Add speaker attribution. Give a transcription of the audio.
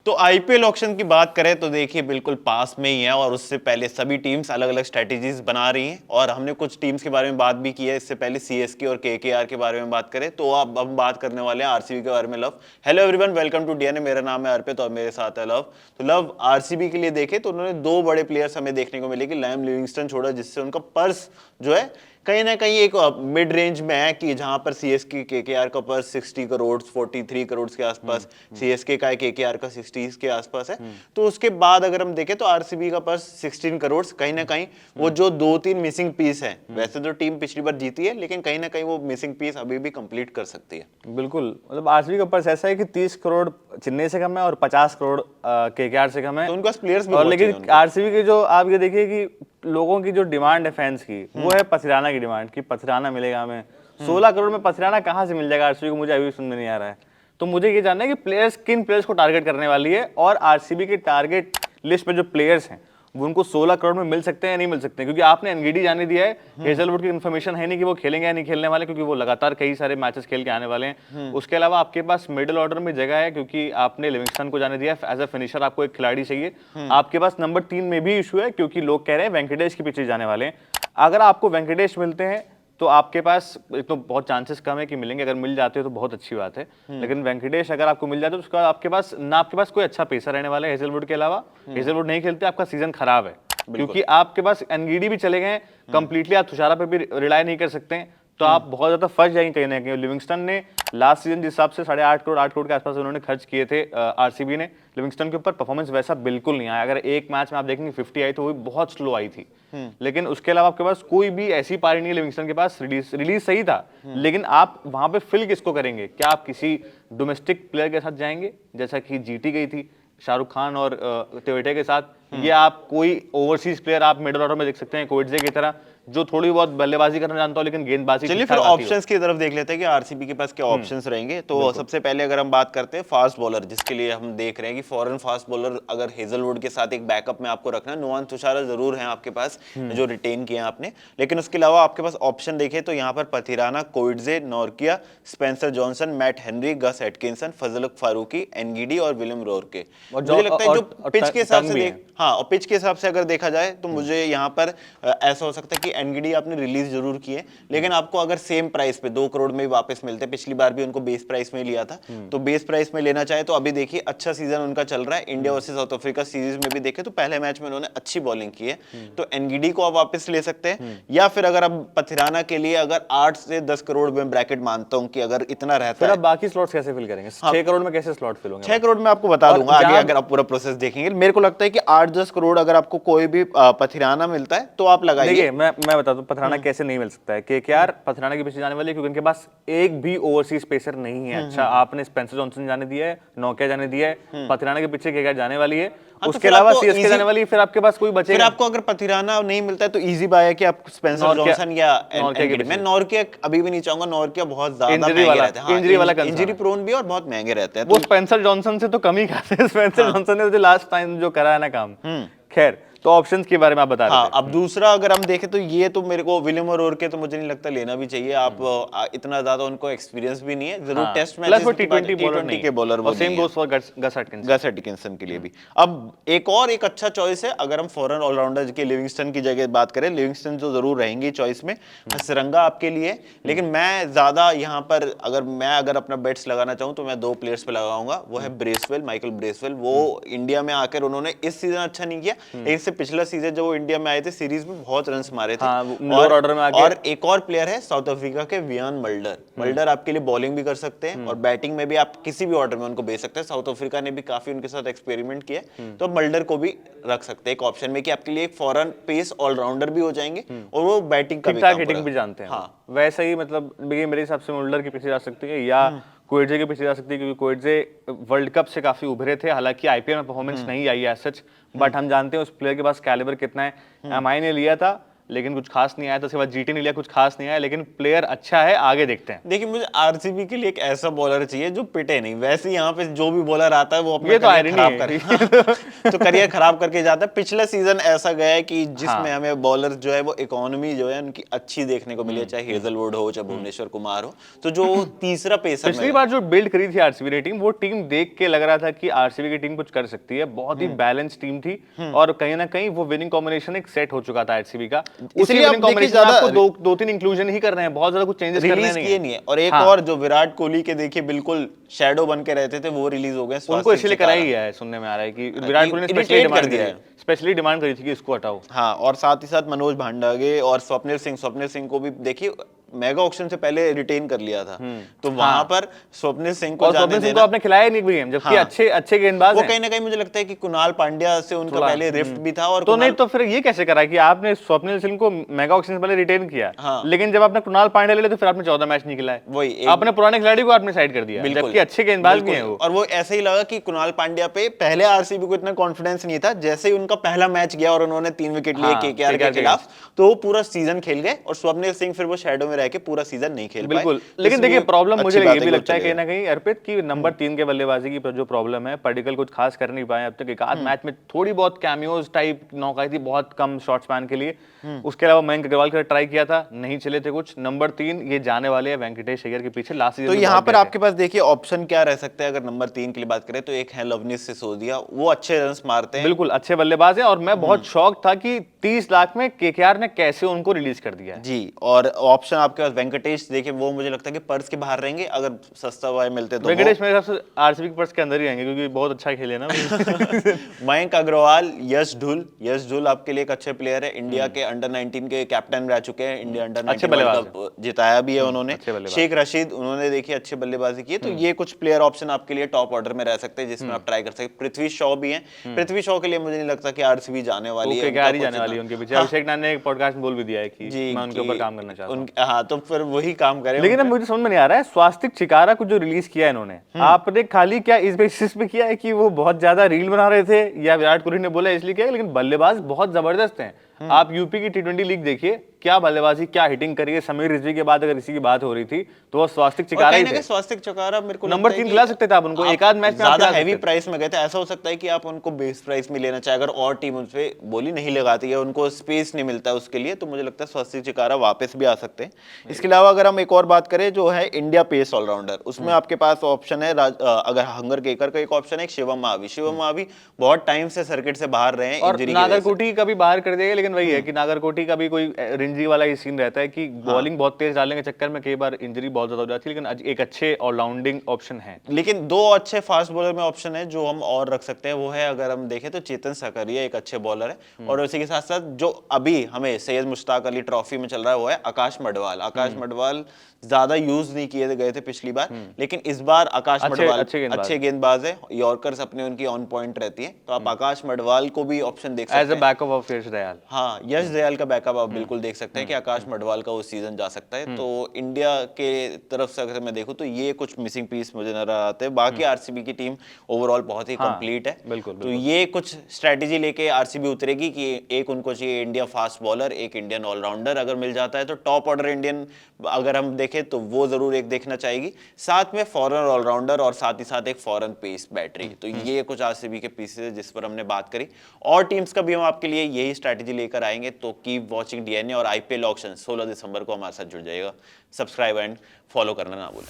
Speaker 1: तो IPL auction की बात करें तो देखिए बिल्कुल पास में ही है और उससे पहले सभी टीम्स अलग अलग स्ट्रेटेजीज बना रही हैं और हमने कुछ टीम्स के बारे में बात भी की है। इससे पहले सीएसके और केकेआर के बारे में बात करें तो अब हम बात करने वाले हैं आरसीबी के बारे में। Love, hello everyone, welcome to DNA. मेरा नाम है अर्पित और मेरे साथ है लव। तो लव, आरसीबी के लिए देखें तो उन्होंने दो बड़े प्लेयर्स हमें देखने को मिले कि लैम लिविंगस्टन छोड़ा, जिससे उनका पर्स जो है कहीं ना कहीं एक मिड रेंज में है कि जहां पर सीएसके केकेआर का पर्स 60 करोड़ 43 करोड़ के आसपास, सीएसके का केकेआर का 60 के आसपास है। तो उसके बाद अगर हम देखें तो आरसीबी का पर्स 16 करोड़, कहीं ना कहीं वो जो दो तीन मिसिंग पीस है, वैसे तो टीम पिछली बार जीती है लेकिन कहीं ना कहीं वो मिसिंग पीस अभी भी कंप्लीट कर सकती है।
Speaker 2: बिल्कुल, मतलब आरसीबी का पर्स ऐसा है कि 30 करोड़ चेन्नई से कम है और 50 करोड़ केकेआर से कम है।
Speaker 1: तो उनका प्लेयर्स भी
Speaker 2: और
Speaker 1: बहुत
Speaker 2: लेकिन
Speaker 1: चाहिए
Speaker 2: आरसीबी की जो आप ये देखिए कि लोगों की जो डिमांड है फैंस की, वो है पथिराना की डिमांड कि पथिराना मिलेगा हमें। 16 करोड़ में पथिराना कहाँ से मिल जाएगा आरसीबी को, मुझे अभी समझ में नहीं आ रहा है। तो मुझे ये जानना है कि प्लेयर्स किन प्लेयर्स को टारगेट करने वाली है और आरसीबी के टारगेट लिस्ट में जो प्लेयर्स हैं वो उनको 16 करोड़ में मिल सकते हैं या नहीं मिल सकते हैं, क्योंकि आपने एनगीडी जाने दिया है। हेजलवुड की इन्फॉर्मेशन है नहीं कि वो खेलेंगे या नहीं खेलने वाले, क्योंकि वो लगातार कई सारे मैचेस खेल के आने वाले हैं। उसके अलावा आपके पास मिडिल ऑर्डर में जगह है, क्योंकि आपने लिविंगस्टन को जाने दिया है। एज अ फिनिशर आपको एक खिलाड़ी चाहिए। आपके पास नंबर 3 में भी इशू है, क्योंकि लोग कह रहे हैं वेंकटेश के पीछे जाने वाले हैं। अगर आपको वेंकटेश मिलते हैं तो आपके पास एक तो बहुत चांसेस कम है कि मिलेंगे, अगर मिल जाते हो तो बहुत अच्छी बात है। लेकिन वेंकटेश अगर आपको मिल जाते तो उसका आपके पास कोई अच्छा पेसर रहने वाला है हेजलवुड के अलावा। हेजलवुड नहीं खेलते, आपका सीजन खराब है, क्योंकि आपके पास एनगीडी भी चले गए। कंप्लीटली आप तुषारा पे भी रिलाय नहीं कर सकते, तो आप बहुत ज्यादा फंस जाएंगे कहीं ना कहीं। लिविंगस्टन ने लास्ट सीजन जिस हिसाब से 8.5 करोड़ 8 करोड़ के आसपास उन्होंने खर्च किए थे आरसीबी ने लिविंगस्टन के ऊपर, परफॉर्मेंस वैसा बिल्कुल नहीं आया। अगर एक मैच में आप देखेंगे 50 आई तो वो भी बहुत स्लो आई थी। लेकिन उसके अलावा आपके पास कोई भी ऐसी पारी नहीं है लिविंगस्टन के पास। रिलीज सही था, लेकिन आप वहां पे फिल किसको करेंगे? क्या आप किसी डोमेस्टिक प्लेयर के साथ जाएंगे जैसा कि जीटी गई थी शाहरुख खान और तेवेटे के साथ, या आप कोई ओवरसीज प्लेयर आप मिडिल ऑर्डर में देख सकते हैं कोविडजे की तरह, जो थोड़ी बहुत बल्लेबाजी करना जानता हो लेकिन गेंदबाजी।
Speaker 1: चलिए फिर ऑप्शंस की तरफ देख लेते हैं कि आरसीबी के पास क्या ऑप्शंस रहेंगे। तो सबसे पहले अगर हम बात करते हैं फास्ट बॉलर, जिसके लिए हम देख रहे हैं कि फॉरेन फास्ट बॉलर अगर हेजलवुड के साथ एक बैकअप में आपको रखना है, नुआन तुषारा जरूर है आपके पास जो रिटेन किए हैं आपने, लेकिन उसके अलावा आपके पास ऑप्शन देखें तो यहाँ पर पथिराना, कोविडजे, Nortje, Spencer Johnson, Matt Henry, Gus Atkinson, Fazal Farooqi, Ngidi और विलियम रोरके। मुझे लगता है जो पिच के हिसाब से हाँ, और पिच के हिसाब से अगर देखा जाए तो मुझे यहाँ पर ऐसा हो सकता है कि एनगीडी आपने रिलीज जरूर किए, लेकिन आपको अगर सेम प्राइस पे 2 करोड़ में वापस मिलते, पिछली बार भी उनको बेस प्राइस में लिया था, तो बेस प्राइस में लेना चाहे तो अभी देखिए अच्छा सीजन उनका चल रहा है। India versus south Africa series में भी देखे तो पहले मैच में उन्होंने अच्छी बॉलिंग की है, तो एनगीडी को आप वापस ले सकते हैं। या फिर अगर अब पथिराना के लिए अगर 8 से 10 करोड़ में ब्रैकेट मानता हूं कि अगर इतना रहता है,
Speaker 2: बाकी स्लॉट्स कैसे फिल करेंगे? 6 करोड़ में कैसे स्लॉट फिल होंगे?
Speaker 1: 6 करोड़ में आपको बता दूंगा आगे अगर आप पूरा प्रोसेस देखेंगे। मेरे को लगता है कि 8-10 करोड़ अगर आपको कोई भी पथिराना मिलता है तो आप लगाइए।
Speaker 2: देखिए मैं बताता हूं पथिराना कैसे नहीं मिल सकता है। केकेआर पथिराना के पीछे जाने वाली है क्योंकि उनके पास एक भी ओवरसीज पेसर नहीं है। अच्छा, आपने स्पेंसर जॉनसन जाने दिया है, नौकिया जाने दिया है, पथिराना के पीछे केकेआर जाने वाली है। उसके अलावा सीएसके जाने वाली है, फिर आपके पास कोई बचेगा?
Speaker 1: फिर आपको अगर पथिराना नहीं मिलता है तो इजी बाय है कि आप स्पेंसर जॉनसन या एनगीडी। मैं नॉर्किया अभी भी नहीं चाहूंगा, नॉर्किया बहुत ज्यादा महंगे रहते हैं, इंजरी प्रोन भी और बहुत महंगे रहते हैं।
Speaker 2: वो स्पेंसर जॉनसन से तो कम ही खाते हैं। स्पेंसर जॉनसन ने तो लास्ट टाइम जो करा है ना काम। खैर, तो ऑप्शंस के बारे में आप बता रहे थे।
Speaker 1: अब दूसरा अगर हम देखें तो ये तो मेरे को विलियम और के तो मुझे नहीं लगता लेना भी चाहिए। आप इतना ज्यादा उनको एक्सपीरियंस भी नहीं है, जरूर टेस्ट मैचेस T20 के बॉलर वो
Speaker 2: same goes for Gus
Speaker 1: Atkinson के लिए भी। अब एक अच्छा चॉइस है अगर हम फॉरेन ऑलराउंडर के लिविंगस्टन की जगह बात करें, लिविंगस्टन तो जरूर रहेंगे चॉइस में, हसरंगा आपके लिए। लेकिन मैं ज्यादा यहाँ पर अगर अपना बेट्स लगाना चाहूँ तो मैं 2 प्लेयर्स पे लगाऊंगा, वो है ब्रेसवेल, माइकल ब्रेसवेल। वो इंडिया में आकर उन्होंने इस सीजन अच्छा नहीं किया, पिछला सीजन जब वो इंडिया में आए थे सीरीज में बहुत रन्स मारे थे।
Speaker 2: लोअर ऑर्डर में आके।
Speaker 1: और एक और प्लेयर है साउथ अफ्रीका के वियान मल्डर आपके लिए बॉलिंग भी कर सकते हैं और बैटिंग में भी आप किसी भी ऑर्डर में उनको भेज सकते हैं। साउथ अफ्रीका ने भी काफी उनके साथ एक्सपेरिमेंट किया, तो मल्डर को भी रख सकते हैं एक ऑप्शन में कि आपके लिए एक फॉरेन पेस ऑलराउंडर भी हो जाएंगे और वो बैटिंग का
Speaker 2: भी जानते हैं। वैसे ही मतलब मेरे हिसाब से मल्डर के पीछे जा सकते हैं या कोविडजे के पीछे जा सकती है, क्योंकि कोविडजे वर्ल्ड कप से काफी उभरे थे। हालांकि आईपीएल में परफॉर्मेंस नहीं आई है सच, बट हम जानते हैं उस प्लेयर के पास कैलिबर कितना है। एमआई ने लिया था लेकिन कुछ खास नहीं आया। तो उसके बाद जीटी ने लिया, कुछ खास नहीं आया, लेकिन प्लेयर अच्छा है, आगे देखते हैं।
Speaker 1: देखिए मुझे आरसीबी के लिए एक ऐसा बॉलर चाहिए जो पिटे नहीं। वैसे यहाँ पे जो भी बॉलर आता है वो अपना
Speaker 2: ये तो
Speaker 1: करियर
Speaker 2: irony
Speaker 1: खराब
Speaker 2: है।
Speaker 1: कर तो करियर खराब करके जाता है। पिछला सीजन ऐसा गया है कि जिसमें
Speaker 2: हाँ।
Speaker 1: हमें बॉलर जो है वो इकोनॉमी जो है उनकी अच्छी देखने को मिली है, चाहे हेजलवुड हो चाहे भुवनेश्वर कुमार हो। तो जो तीसरा पेसर
Speaker 2: पिछली बार जो बिल्ड करी थी आरसीबी ने टीम, वो टीम देख के लग रहा था कि आरसीबी की टीम कुछ कर सकती है। बहुत ही बैलेंस टीम थी और कहीं ना कहीं वो विनिंग कॉम्बिनेशन एक सेट हो चुका था आरसीबी का। उसी
Speaker 1: इसलिए आप
Speaker 2: विनिंग
Speaker 1: देखिए
Speaker 2: कॉम्बिनेशन में आपको दो तीन इंक्लूजन ही करने हैं, बहुत ज्यादा कुछ चेंजेस करने
Speaker 1: रिलीज
Speaker 2: नहीं
Speaker 1: किए
Speaker 2: है।
Speaker 1: नहीं है। और एक
Speaker 2: हाँ।
Speaker 1: और जो विराट कोहली के देखिए बिल्कुल शैडो बन के रहते थे वो रिलीज हो गए।
Speaker 2: उनको
Speaker 1: स्वास्तिक
Speaker 2: इसलिए करा
Speaker 1: चिकारा।
Speaker 2: ही है, सुनने में आ रहा है कि विराट कोहली ने
Speaker 1: irritate कर दिया है।
Speaker 2: स्पेशली डिमांड करी थी कि इसको हटाओ।
Speaker 1: हाँ, और साथ ही साथ मनोज भांडागे और स्वप्निल सिंह को भी देखिए मेगा ऑक्शन से पहले रिटेन कर लिया था। तो वहां पर स्वप्निल सिंह को
Speaker 2: और
Speaker 1: जाने
Speaker 2: स्वप्निल सिंह को
Speaker 1: देना,
Speaker 2: आपने खिलाया नहीं गेम, जबकि
Speaker 1: हाँ।
Speaker 2: अच्छे गेंदबाज
Speaker 1: वो
Speaker 2: हैं।
Speaker 1: कहीं ना कहीं मुझे लगता है कि कुणाल पांड्या से उनका पहले रिफ्ट भी था। और
Speaker 2: तो नहीं तो फिर ये कैसे करा कि आपने स्वप्निल सिंह को मेगा ऑक्शन से पहले रिटेन किया,
Speaker 1: हाँ।
Speaker 2: लेकिन जब आपने कुणाल पांड्या ले लिया तो फिर आपने 14 मैच नहीं खिलाए।
Speaker 1: वही एक
Speaker 2: आपने पुराने खिलाड़ी को आपने साइड कर दिया,
Speaker 1: बिल्कुल,
Speaker 2: जबकि अच्छे गेंदबाज भी हैं
Speaker 1: बिल्कुल।
Speaker 2: वो।
Speaker 1: और वो ऐसे ही लगा कि कुणाल पांड्या पे पहले आरसीबी को इतना कॉन्फिडेंस नहीं था। जैसे ही उनका पहला मैच गया और उन्होंने 3 विकेट लिए
Speaker 2: हाँ,
Speaker 1: केकेआर के
Speaker 2: KKR के
Speaker 1: खिलाफ, तो वो पूरा सीजन खेल गए। और स्वप्निल सिंह फिर वो शैडो में रह के पूरा सीजन नहीं खेल पाए।
Speaker 2: बिल्कुल, लेकिन देखिए प्रॉब्लम मुझे ये भी लगता है कहीं
Speaker 1: कि
Speaker 2: ना कहीं अर्पित की नंबर 3 के बल्लेबाजी की जो प्रॉब्लम है, पर्टिकल कुछ खास कर नहीं पाए अब तक। एक आध मैच में थोड़ी बहुत कैमियोज टाइप नौकाई थी, बहुत कम शॉट स्पैन के लिए। उसके अलावा मयंक अग्रवाल का ट्राई किया था, नहीं चले थे कुछ। नंबर 3 ये जाने वाले हैं वेंकटेश अय्यर के पीछे। लास्ट सीजन
Speaker 1: तो यहाँ पर आपके पास देखिए ऑप्शन क्या रह सकता है अगर नंबर 3 के लिए बात करें तो एक है लवनीश सिसोदिया। वो अच्छे रन्स मारते हैं,
Speaker 2: बिल्कुल अच्छे बल्लेबाज हैं। और मैं बहुत शॉक था कि 30 लाख में केकेआर ने कैसे उनको रिलीज कर दिया है।
Speaker 1: जी। और ऑप्शन आपके पास वेंकटेश देखिए, वो मुझे लगता है कि पर्स के बाहर रहेंगे अगर सस्ता वाले मिलते तो।
Speaker 2: वेंकटेश मेरे हिसाब से आरसीबी के पर्स के अंदर ही आएंगे, क्योंकि बहुत अच्छा खेले ना।
Speaker 1: मयंक अग्रवाल, यश धुल आपके लिए एक अच्छे प्लेयर है। इंडिया के अंडर 19 के कैप्टन रह चुके हैं। इंडिया अंडर 19 वर्ल्ड कप जिताया भी है उन्होंने। शेख रशीद, उन्होंने देखिए अच्छे बल्लेबाजी की है। तो ये कुछ प्लेयर ऑप्शन आपके लिए टॉप ऑर्डर में रह सकते हैं जिसमें आप ट्राई कर सकते हैं। पृथ्वी शॉ भी है। पृथ्वी शॉ के लिए मुझे नहीं लगता कि आरसीबी जाने वाली है।
Speaker 2: जाने वाली है उनके पीछे। अभिषेक नाथ ने एक पॉडकास्ट में बोल भी दिया है कि मैं उनके ऊपर काम करना चाहता हूं।
Speaker 1: हाँ, तो फिर वही काम करें।
Speaker 2: लेकिन अब मुझे समझ में नहीं आ रहा है, स्वास्तिक चिकारा को जो रिलीज किया है इन्होंने, आपने खाली क्या इस बेसिस पे किया है कि वो बहुत ज्यादा रील बना रहे थे, या विराट कोहली ने बोला इसलिए किया? लेकिन बल्लेबाज बहुत जबरदस्त हैं। आप यूपी की टी20 लीग देखिए, क्या बल्लेबाजी, क्या हिटिंग करी है। समीर रिजवी के बाद अगर इसी की बात हो रही थी तो वो स्वास्तिक चिकारा ही थे।
Speaker 1: स्वास्तिक चिकारा मेरे को
Speaker 2: नंबर 3 खिला सकते थे आप उनको, एक आध मैच में
Speaker 1: ज्यादा हैवी प्राइस में गए थे। ऐसा हो सकता है कि आप उनको बेस प्राइस में लेना चाहे, अगर और टीम उस पे बोली नहीं लगाती है, उनको स्पेस नहीं मिलता है उसके लिए, तो मुझे लगता है स्वास्तिक चिकारा वापस भी आ सकते हैं। इसके अलावा अगर हम एक और बात करें जो है इंडिया पेस ऑलराउंडर, उसमें आपके पास ऑप्शन है अगर हंगर केकर का एक ऑप्शन है, शिवम मावी बहुत टाइम से सर्किट से बाहर रहे हैं
Speaker 2: और
Speaker 1: इंजरी
Speaker 2: नागरकोटी का भी बाहर कर देगा। लेकिन वही है कि नागरकोटी का भी कोई रिंजी वाला ही सीन रहता है कि बॉलिंग बहुत तेज डालने के चक्कर में कई बार इंजरी बहुत ज्यादा हो जाती है। लेकिन एक अच्छे ऑलराउंडिंग ऑप्शन है।
Speaker 1: लेकिन 2 अच्छे फास्ट बॉलर में ऑप्शन है जो हम और रख सकते हैं। वो है अगर हम देखें तो चेतन सकरिया एक अच्छे बॉलर है। और उसी के साथ साथ जो अभी हमें सैयद मुश्ताक अली ट्रॉफी में चल रहा है वो है आकाश मडवाल। ज्यादा यूज नहीं किए गए थे पिछली बार, लेकिन इस बार आकाश मडवाल अच्छे गेंदबाज है। यॉर्कर्स अपने उनकी ऑन पॉइंट रहती है, तो आप आकाश मडवाल को भी ऑप्शन देख सकते हैं
Speaker 2: एज अ बैकअप ऑफ यश दयाल।
Speaker 1: हाँ, यश दयाल का बैकअप आप बिल्कुल देख सकते हैं कि आकाश मडवाल का वो सीजन जा सकता है। तो इंडिया के तरफ से अगर मैं देखूं तो ये कुछ मिसिंग पीस मुझे नजर आते हैं। बाकी आरसीबी की टीम ओवरऑल बहुत ही कंप्लीट है।
Speaker 2: बिल्कुल।
Speaker 1: तो ये कुछ स्ट्रेटेजी लेके आरसीबी उतरेगी कि एक उनको चाहिए इंडिया फास्ट बॉलर, एक इंडियन ऑलराउंडर। अगर मिल जाता है तो टॉप ऑर्डर इंडियन अगर हम देखें तो वो जरूर एक देखना चाहेगी, साथ में फॉरेन ऑलराउंडर और साथ ही साथ एक फॉरेन पेस बैटरी। तो ये कुछ आरसीबी के पीसेस है जिस पर हमने बात करी। और टीम्स का भी हम आपके लिए यही स्ट्रेटेजी लेकर आएंगे। तो कीप वॉचिंग डीएनए और आईपीएल ऑक्शन 16 दिसंबर को हमारे साथ जुड़ जाएगा। सब्सक्राइब एंड फॉलो करना ना भूलें।